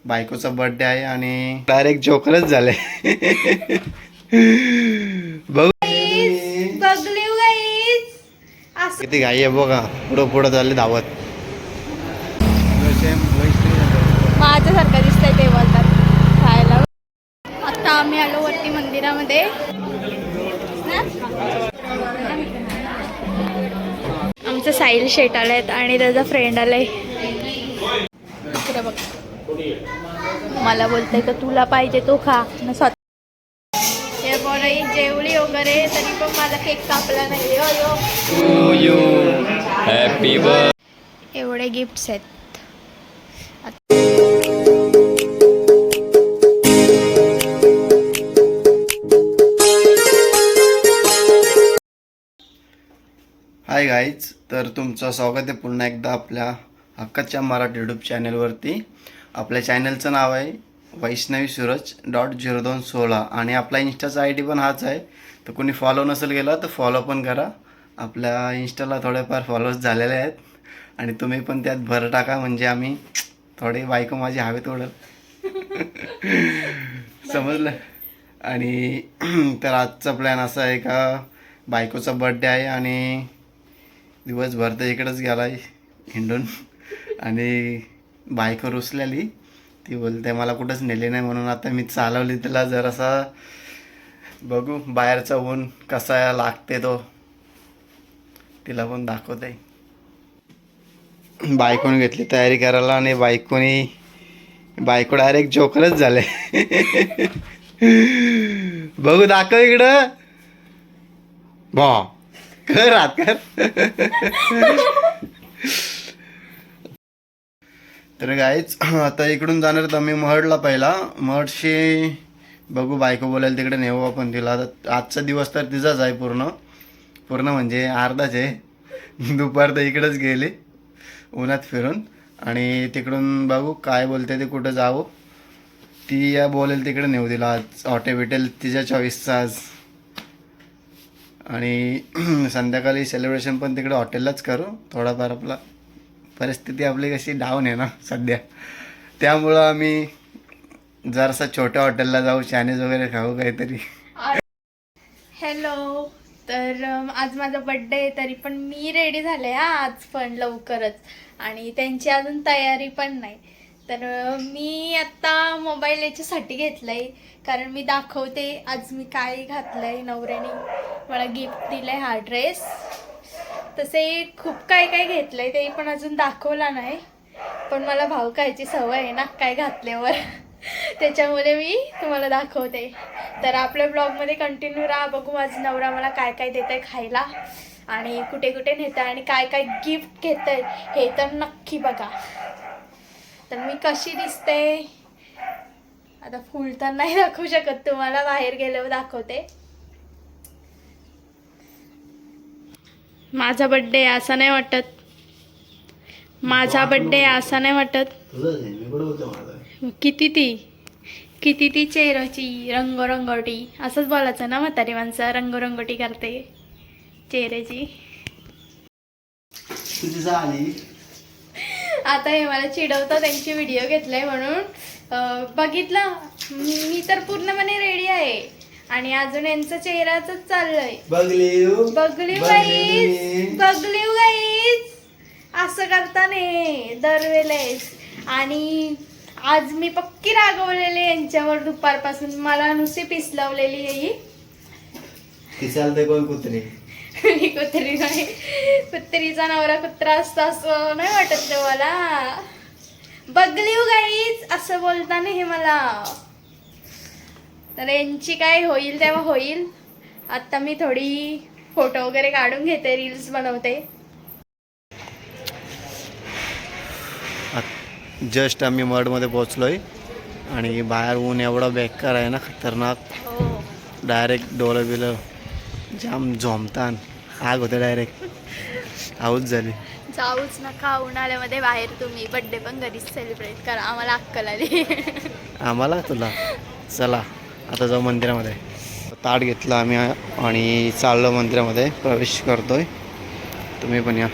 बायकोचा बर्थडे आहे आणि डायरेक्ट जोकरच झाले. बघू किती घाई आहे बघा. पुढं पुढं झाले धावत. माझ्यासारखं दिसतंय ते बोलतात खायला. आता आम्ही आलो वरती मंदिरामध्ये. आमचं साहिल शेट आलायत आणि त्याचा फ्रेंड आलाय. बघ मला बोलतंय का तुला पाहिजे तो खा ना. हे बोलाई जेवली वगैरे तरी पण माझा केक कापला नाही. Happy birthday. एवढे गिफ्ट्स आहेत. हाय गाईज, तर तुमचं स्वागत आहे पुन्हा एकदा आपल्या हक्काच्या मराठी यूट्यूब चॅनलवरती. आपल्या चॅनलचं नाव आहे वैष्णवी सूरज .0216 आणि आपला इंस्टाचा ID पण हाच आहे. तर कोणी फॉलो नसेल केला तर फॉलो पण करा. आपल्या इंस्टाला थोडेफार फॉलोअर्स झालेले आहेत आणि तुम्ही पण त्यात भर टाका, म्हणजे आम्ही थोडी बायको माझी हवेत उडेल. समजलं. आणि तर आजचा प्लॅन असा आहे का बायकोचा बर्थडे आहे आणि दिवसभर तर इकडंच गेला आहे हिंडून. आणि बायको रुसलेली, ती बोलते मला कुठंच नेले नाही, म्हणून आता मी चालवली तिला जरासा. बघू बाहेरचा ऊन कसा लागते तो तिला पण दाखवते. बायकोने घेतली तयारी करायला आणि बायको डायरेक्ट जोकरच झाले. बघू दाखव इकडं. बा कर आत कर. तर गाईच आता इकडून जाणार तर मी महडला. पहिला महडशी बघू बायको बोलायला तिकडे नेऊ आपण तिला. आता आजचा दिवस तर तिचाच आहे. पूर्ण म्हणजे अर्धाच आहे. दुपार तर इकडेच गेली उन्हात फिरून. आणि तिकडून बघू काय बोलते ते, कुठं जाऊ. ती या बोलेल तिकडे नेऊ दिला. आज हॉटेल भेटेल तिच्या 24चा आज. आणि संध्याकाळी सेलिब्रेशन पण तिकडे हॉटेललाच करू. थोडाफार आपला परिस्थिती आपली कशी डाऊन आहे ना सध्या, त्यामुळं आम्ही जरासा छोट्या हॉटेलला जाऊ, चायनीज वगैरे खाऊ काहीतरी. हॅलो, तर आज माझा बड्डे आहे तरी पण मी रेडी झाले आज पण लवकरच. आणि त्यांची अजून तयारी पण नाही. तर मी आत्ता मोबाईल याच्यासाठी घेतला आहे कारण मी दाखवते आज मी काय घातलं आहे. नवऱ्याने मला गिफ्ट दिलं आहे हा ड्रेस. तसे खूप काय घेतलं आहे ते पण अजून दाखवला नाही. पण मला भाव खायची सवय आहे ना काय घातल्यावर. त्याच्यामुळे मी तुम्हाला दाखवते. तर आपल्या ब्लॉगमध्ये कंटिन्यू राहा. बघू माझा नवरा मला काय देत आहे खायला आणि कुठे नेत आहे आणि काय गिफ्ट घेत आहे हे तर नक्की बघा. तर मी कशी दिसते आता फुल तर नाही दाखवू शकत तुम्हाला, बाहेर गेल्यावर दाखवते. माझा बर्थडे असा नाही वाटत. माझा बर्थडे असा नाही वाटत. किती ती चेहऱ्याची रंगरंगोटी असंच बोलायचं ना. म्हातारी माणसं रंगरंगोटी करते चेहऱ्याची. आता हे मला चिडवतं त्यांची व्हिडिओ घेतलाय म्हणून. बघितलं मी तर पूर्णपणे रेडी आहे आणि अजून यांचं चेहराच चाललंय. बघली गाईज असं करताना दरवेळेस. आणि आज मी पक्की रागवलेले यांच्यावर दुपारपासून. मला नुसती पिसलवलेली ही. कोण कुत्री? कुत्री नाही, कुत्रीचा नवरा कुत्रा असतो असं नाही वाटत मला. बघली गाईज असं बोलताना हे मला. तर यांची काय होईल तेव्हा होईल. आता मी थोडी फोटो वगैरे काढून घेते, रील्स बनवते. जस्ट आम्ही मडमध्ये पोहोचलोय आणि बाहेर ऊन एवढा बेकार आहे ना, खतरनाक. डायरेक्ट डोळं बिलं जाम झोमतान आग होते. डायरेक्ट आऊच झाली. जाऊच नका उन्हाळ्यामध्ये बाहेर. तुम्ही बड्डे पण घरीच सेलिब्रेट करा. आम्हाला अक्कल आली. आम्हाला तुला. चला आता जाऊ मंदिरामध्ये. ताट घेतलं आम्ही आणि चाललो मंदिरामध्ये. प्रवेश करतोय. तुम्ही पण या.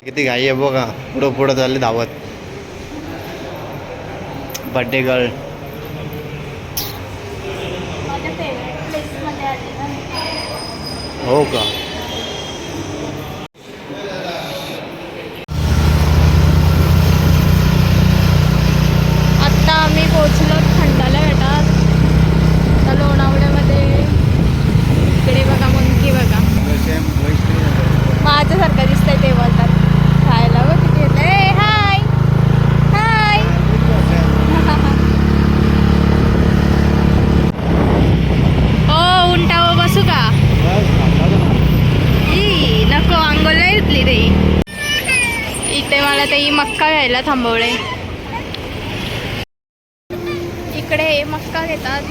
किती घाई आहे बघा, पुढं पुढं झाली धावत. Birthday girl. माझ्या फेवरेट प्लेसमध्ये आली ना मी. हो का? आत्ता आम्ही पोहोचलो खंडाला घाटात. आता लोणावळ्यामध्ये इकडे बघा मंकी बघा, माझ्यासारखं दिसतंय ते बोलतात खायला. बघ किती येतंय. हाय हाय. ओ उंटावर बसू का? ई नको, अंघोळ नाही धुतली रे. इथे मला ते मक्का घ्यायला थांबवले. इकडे मक्का घेतात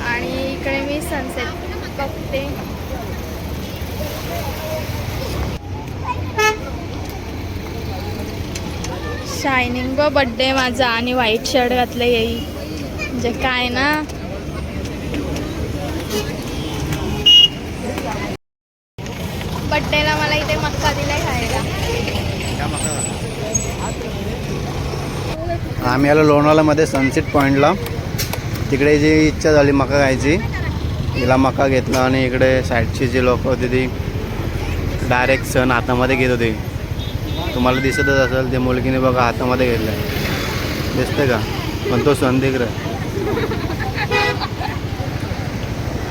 आणि इकडे मी सनसेट बघते. शायनिंग व बड्डे माझा आणि व्हाईट शर्ट घातलं येई म्हणजे काय ना. बड्डेला मला इथे मक्का दिलाय खायला. आम्ही आलो लोणावळ्यामध्ये सनसेट पॉईंटला. तिकडे जी इच्छा झाली मका खायची, तिला मका घेतला आणि इकडे साईडची जी लोक होती ती डायरेक्ट सण हातामध्ये घेत होती. तुम्हाला दिसतच असेल, ते मुलगीने बघा हातामध्ये घेतलं आहे, दिसते का? पण तो सण दिग्र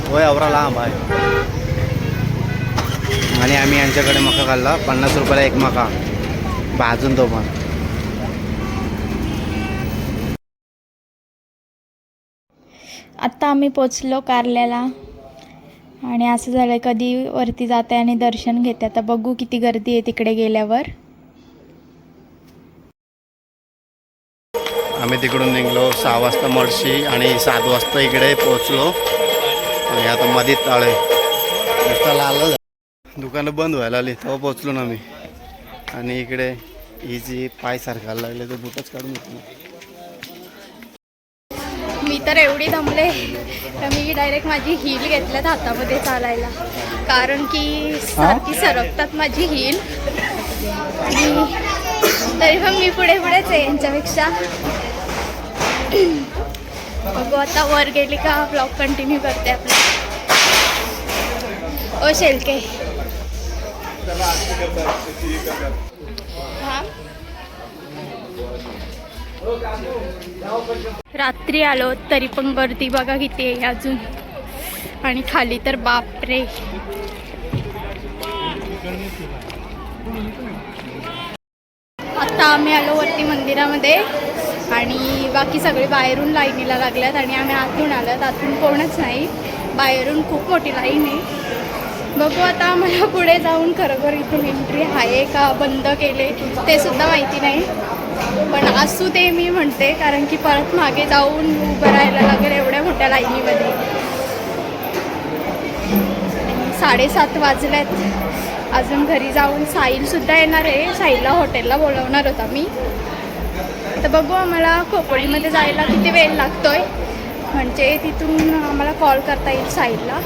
होय, आवरा लांब आहे. आणि आम्ही यांच्याकडे मका खाल्ला, 50 रुपयाला एक मका भाजून, तो पण. आत्ता आम्ही पोचलो कारल्याला आणि असं झालं कधी वरती जाते आणि दर्शन घेते. आता बघू किती गर्दी आहे तिकडे गेल्यावर. आम्ही तिकडून निघलो 6 वाजता मडशी आणि 7 वाजता इकडे पोचलो. आणि आता मध्ये तळे रस्त्याला आलं, दुकानं बंद व्हायला आली तेव्हा पोचलो ना मी. आणि इकडे ही जी पाय सारखायला लागले तर बुटच काढून घेतलं. मी तर एवढी दमले तर मी डायरेक्ट माझी हील घेतल्यात हातामध्ये चालायला, कारण की सारखी सरकतात माझी हील. आणि तरी पण मी पुढे पुढेच आहे यांच्यापेक्षा. बघू आता वर गेली का ब्लॉग कंटिन्यू करते आपला. ओ शेलके हा. रात्री आलो तरी पण गर्दी बघा किती आहे अजून. आणि खाली तर बापरे. आता आम्ही आलो वरती मंदिरामध्ये आणि बाकी सगळे बाहेरून लाईनीला लागल्यात आणि आम्ही आतून आलोत. आतून कोणच नाही, बाहेरून खूप मोठी लाईन आहे. बघू आता आम्हाला पुढे जाऊन खरोखर इथून एंट्री आहे का बंद केले ते सुद्धा माहिती नाही. पण असू दे मी म्हणते, कारण की परत मागे जाऊन उभं राहायला लागेल एवढ्या मोठ्या लाईनीमध्ये. 7:30 वाजल्यात, अजून घरी जाऊन साहिलसुद्धा येणार आहे. साहिलला हॉटेलला बोलवणार होता मी. तर बघू आम्हाला खोपोळीमध्ये जायला किती वेळ लागतोय, म्हणजे तिथून आम्हाला कॉल करता येईल साहिलला.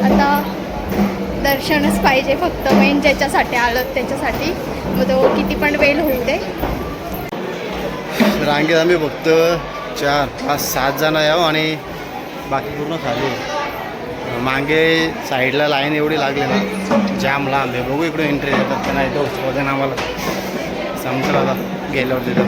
आता दर्शनच पाहिजे फक्त, मेन ज्याच्यासाठी आलं त्याच्यासाठी. मग तो किती पण वेळ होऊ दे. रांगेत आम्ही फक्त 4, 5, 7 जण यावं आणि बाकी पूर्ण खाली. मागे साईडला लाईन एवढी लागली ना, जाम लांब आहे. बघू इकडे एंट्री देतात का नाही, तो वजन आम्हाला समजेल आता गेल्यावर तिथं.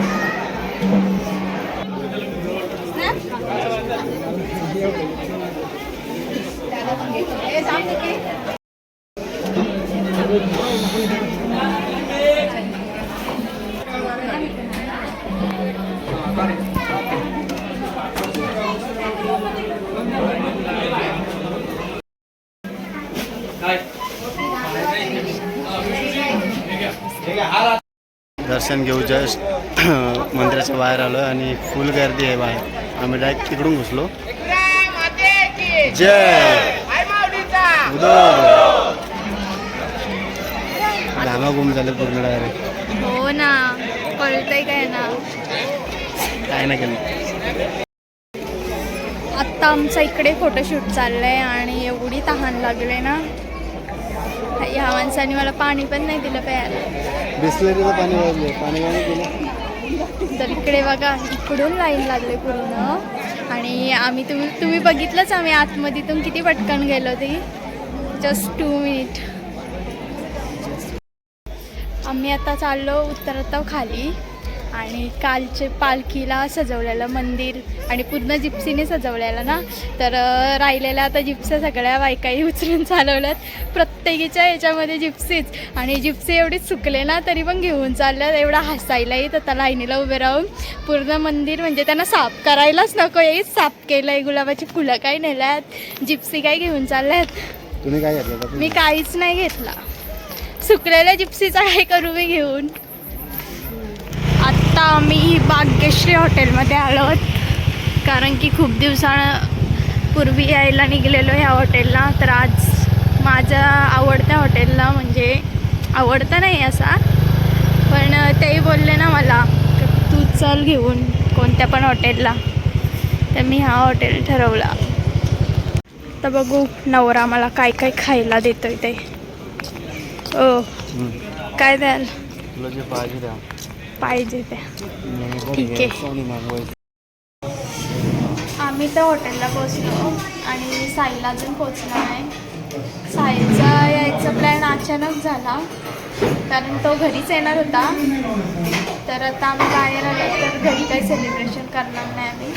दर्शन घेऊ जस्ट मंदिराच्या बाहेर आलो आणि फुल गर्दी आहे बाहेर. आम्ही डायरेक्ट तिकडून घुसलो. जय धामा गुम झाले पूर्ण डायरेक्ट. हो ना, कळतंय काय ना. काय ना केलं. आत्ता आमचा इकडे फोटोशूट चाललंय आणि एवढी तहान लागले ना, ह्या माणसाने मला पाणी पण नाही दिलं प्यायला. बिस्लरीचं पाणी वाजले, पाणी नाही दिलं. तर इकडे बघा, इकडून लाईन लागले पूर्ण. आणि आम्ही तुम्ही बघितलंच, आम्ही आतमधीतून किती पटकन गेलो ती. Just 2 minute. आम्ही आता चाललो उतरतो खाली. आणि कालचे पालखीला सजवलेलं मंदिर आणि पूर्ण जिप्सीने सजवलेलं ना, तर राहिलेल्या आता जिप्स्या सगळ्या बायकाही उचलून चालवल्यात. प्रत्येकीच्या याच्यामध्ये जिप्सीच. आणि जिप्सी एवढी चुकले ना तरी पण घेऊन चालल्यात. एवढा हसायलाही तर त्या लाईनीला उभे राहून. पूर्ण मंदिर म्हणजे त्यांना साफ करायलाच नको, हेच साफ केलं आहे. गुलाबाची फुलं काही नेल्यात, जिप्सी काही घेऊन चालल्यात. तुम्ही काय घेतलं? मी काहीच नाही घेतला. सुकलेल्या जिप्सीचा काय करू मी घेऊन. आत्ता आम्ही भाग्यश्री हॉटेलमध्ये आलो आहोत, कारण की खूप दिवसापूर्वी यायला निघलेलो ह्या हॉटेलला. तर आज माझ्या आवडत्या हॉटेलला, म्हणजे आवडता नाही असा, पण तेही बोलले ना मला तू चल घेऊन कोणत्या पण हॉटेलला, तर मी हा हॉटेल ठरवला. तर बघू नवरा मला काय काय खायला देतोय ते. ओ काय द्याल? तुला जे पाहिजे द्या. पाहिजे त्या ठीक आहे. आम्ही तर हॉटेलला पोचलो आणि साईला अजून पोचला नाही. साईचा यायचा प्लॅन अचानक झाला, कारण तो घरीच येणार होता. तर आता आम्ही बाहेर आलो, तर घरी काही सेलिब्रेशन करणार नाही आम्ही.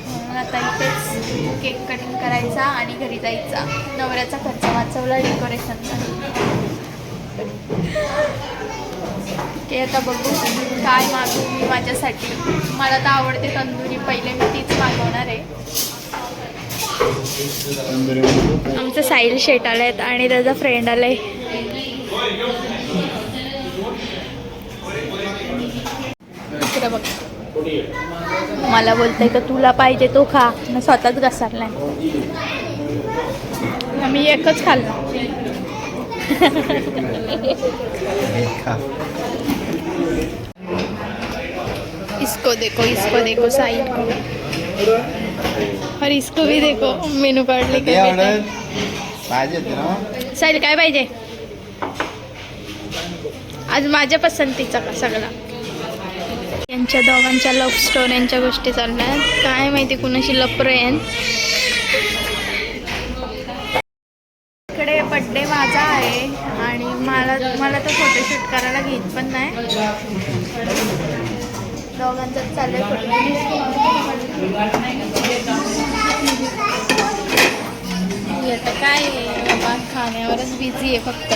म्हणून आता इथेच केक कटिंग करायचा आणि घरी जायचा. नवऱ्याचा खर्च वाचवला डेकोरेशनचा. ते आता बघू काय मागू मी माझ्यासाठी. मला तर आवडते तंदुरी, पहिले मी तीच मागवणार आहे. आमचं साहिल शेट आले आहेत आणि त्याचा फ्रेंड आला आहे. इकडे बघ, मला बोलतंय का तुला पाहिजे तो खा, मग स्वतःच घसरलाय. मी एकच खाल्ला. इसको देखो साइड को, और इसको भी देखो. मेनू कार्ड लेके पाहिजे ना साहिल, काय पाहिजे आज? माझ्या पसंतीचा का सगळा. यांच्या दोघांच्या लव्ह स्टोऱ्यांच्या गोष्टी चालल्या, काय माहिती कुणाशी लपरेन. इकडे बड्डे माझा आहे आणि मला तर फोटोशूट करायला घेत पण नाही. दोघांचाच चालू आहे आता काय बाबा, खाण्यावरच बिझी आहे फक्त.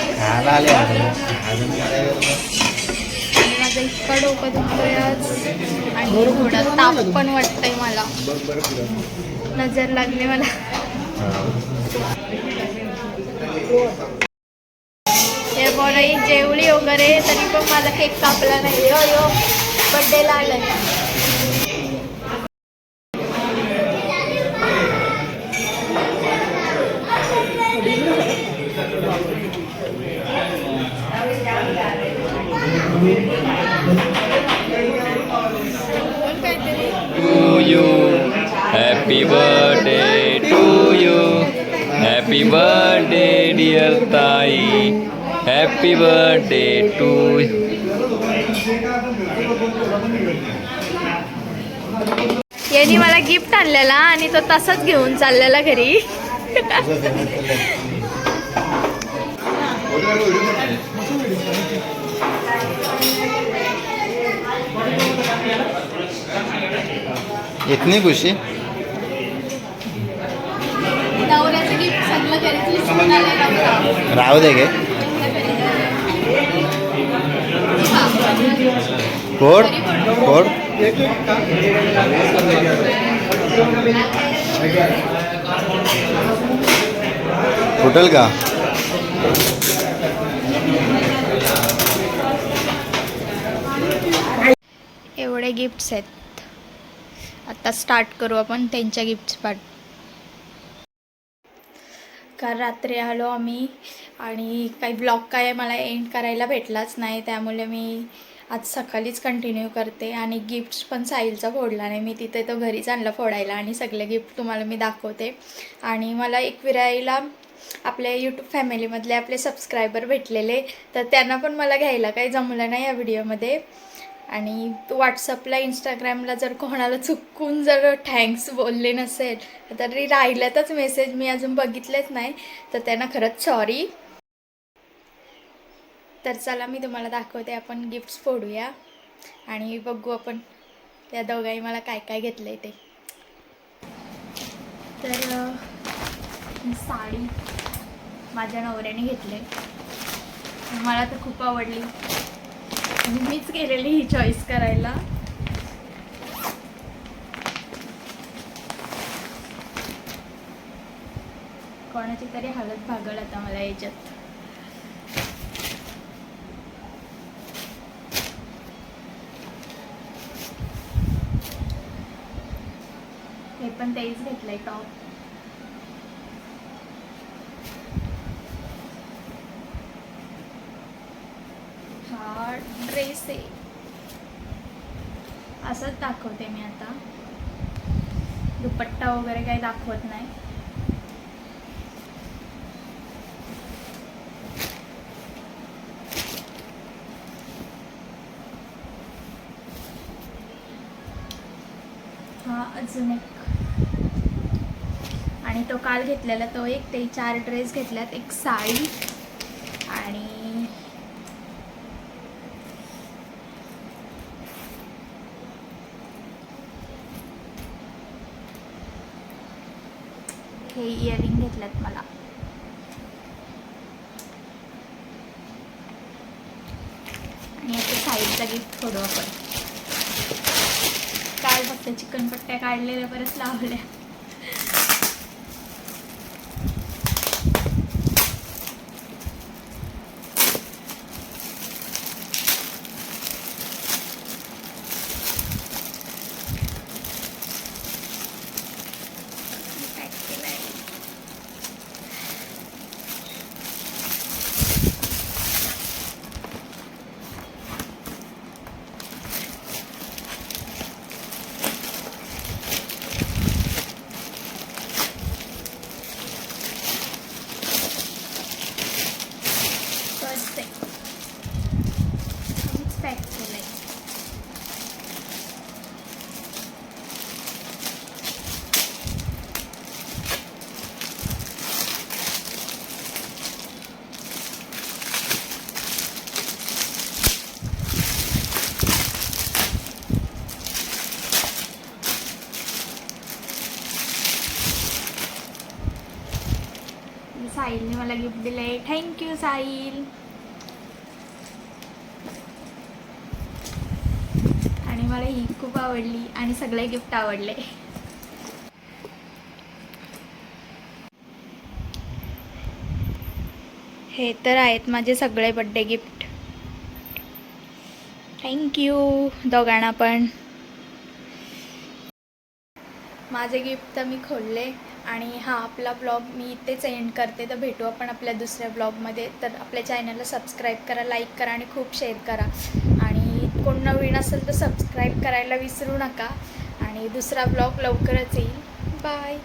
माझं इतकं डोकं दुखतोय आज आणि थोडं ताप पण वाटतंय मला. नजर लागली मला. हे बोलाई जेवली वगैरे तरी पण माझा केक कापला नाही. यो बड्डेला आलाय. To you, happy birthday to you, happy birthday dear Tai, happy birthday to you. यांनी मला गिफ्ट आणलेला आणि तो तसाच घेऊन चाललेला घरी. इतनी खुशी. नवऱ्याचं गिफ्ट सगळं घरीच विसरून आलंय. राहू दे गे. फोड फोड. फुटल का? एवढे गिफ्ट्स आहेत. आता स्टार्ट करू आपण त्यांच्या गिफ्ट्स पार्ट. काल रात्री आलो आम्ही आणि काही ब्लॉग काय मला एंड करायला भेटलाच नाही, त्यामुळे मी आज सकाळीच कंटिन्यू करते. आणि गिफ्ट्स पण साहिलचा फोडला नाही मी, तिथे तो घरीच आणला फोडायला आणि सगळे गिफ्ट तुम्हाला मी दाखवते. आणि मला एकविराईला आपल्या यूट्यूब फॅमिलीमधले आपले सबस्क्रायबर भेटलेले, तर त्यांना पण मला घ्यायला काही जमलं नाही या व्हिडिओमध्ये. आणि व्हॉट्सअपला इंस्टाग्रामला जर कोणाला चुकून जर थँक्स बोलले नसेल तरी राहिल्यातच मेसेज मी अजून बघितलेच नाही, तर त्यांना खरंच सॉरी. तर चला मी तुम्हाला दाखवते, आपण गिफ्ट्स फोडूया आणि बघू आपण त्या दोघांनी मला काय काय घेतलं आहे ते. तर ही साडी माझ्या नवऱ्याने घेतली, मला तर खूप आवडली. मीच गेलेली ही चॉईस करायला. कोणाची तरी हालत भागल आता मला याच्यात. हे पण तेच घेतलंय टॉप. हा ड्रेस आहे, असंच दाखवते मी आता, दुपट्टा वगैरे काही दाखवत नाही. हा अजून एक, आणि तो काल घेतलेला तो एक, ते 4 ड्रेस घेतल्यात, एक साडी आणि हे इयरिंग घेतल्यात मला. आणि आता साईडचा गिफ्ट फोडू आपण. काल फक्त चिकन पट्ट्या काढलेल्या, बरंच लावल्या. पॅक केलंय. साहिलने मला गिफ्ट दिलंय, थँक्यू साहिल. आणि मला ही खूप आवडली आणि सगळे गिफ्ट आवडले. हे तर आहेत माझे सगळे बड्डे गिफ्ट. थँक्यू दोघांना पण. माझे गिफ्ट तर मी खोलले आणि हा आपला ब्लॉग मी इथेच एंड करते. तर भेटू आपण आपल्या दुसऱ्या ब्लॉगमध्ये. तर आपल्या चॅनलला सबस्क्राईब करा, लाईक करा आणि खूप शेअर करा. आणि कोण नवीन असेल तर सबस्क्राईब करायला विसरू नका. आणि दुसरा ब्लॉग लवकरच येईल. बाय.